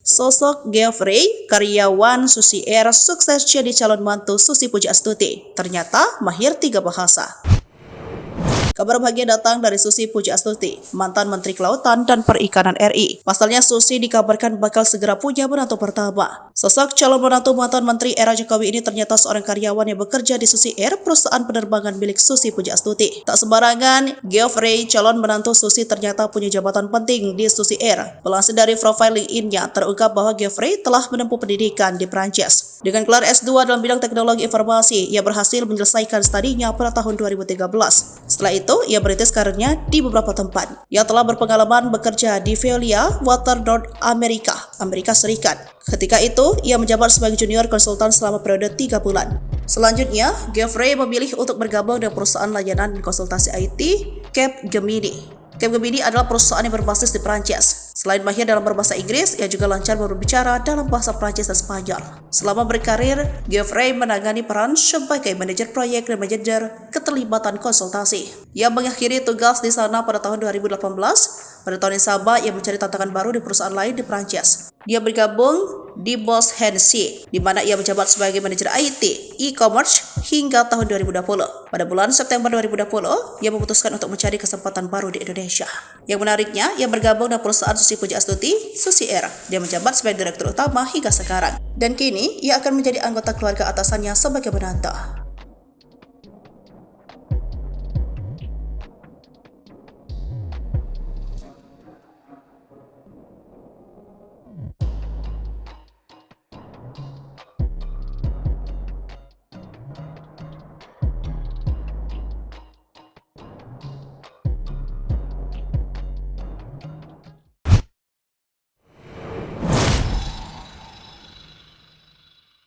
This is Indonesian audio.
Sosok Geoffrey, karyawan Susi Air, sukses jadi calon mantu Susi Pujiastuti. Ternyata mahir 3 bahasa. Kabar bahagia datang dari Susi Pujiastuti, mantan Menteri Kelautan dan Perikanan RI. Pasalnya Susi dikabarkan bakal segera punya menantu pertama. Sosok calon menantu mantan Menteri era Jokowi ini ternyata seorang karyawan yang bekerja di Susi Air, perusahaan penerbangan milik Susi Pujiastuti. Tak sembarangan, Geoffrey, calon menantu Susi, ternyata punya jabatan penting di Susi Air. Melansir dari profil LinkedIn-nya, terungkap bahwa Geoffrey telah menempuh pendidikan di Prancis. Dengan gelar S2 dalam bidang teknologi informasi, ia berhasil menyelesaikan studinya pada tahun 2013. Setelah itu, ia merintis karirnya di beberapa tempat. Ia telah berpengalaman bekerja di Veolia Water North Amerika, Amerika Serikat. Ketika itu, ia menjabat sebagai junior konsultan selama periode 3 bulan. Selanjutnya, Geoffrey memilih untuk bergabung dengan perusahaan layanan dan konsultasi IT, Capgemini. Capgemini adalah perusahaan yang berbasis di Prancis. Selain mahir dalam berbahasa Inggris, ia juga lancar berbicara dalam bahasa Prancis dan Spanyol. Selama berkarir, Geoffrey menangani peran sebagai manajer proyek dan manajer keterlibatan konsultasi. Ia mengakhiri tugas di sana pada tahun 2018. Pada tahun yang sama, ia mencari tantangan baru di perusahaan lain di Prancis. Dia bergabung di Boss Hennessy, di mana ia menjabat sebagai manajer IT, e-commerce hingga tahun 2020. Pada bulan September 2020, ia memutuskan untuk mencari kesempatan baru di Indonesia. Yang menariknya, ia bergabung dengan perusahaan Susi Pujiastuti, Susi Air. Dia menjabat sebagai direktur utama hingga sekarang. Dan kini, ia akan menjadi anggota keluarga atasannya sebagai menantu.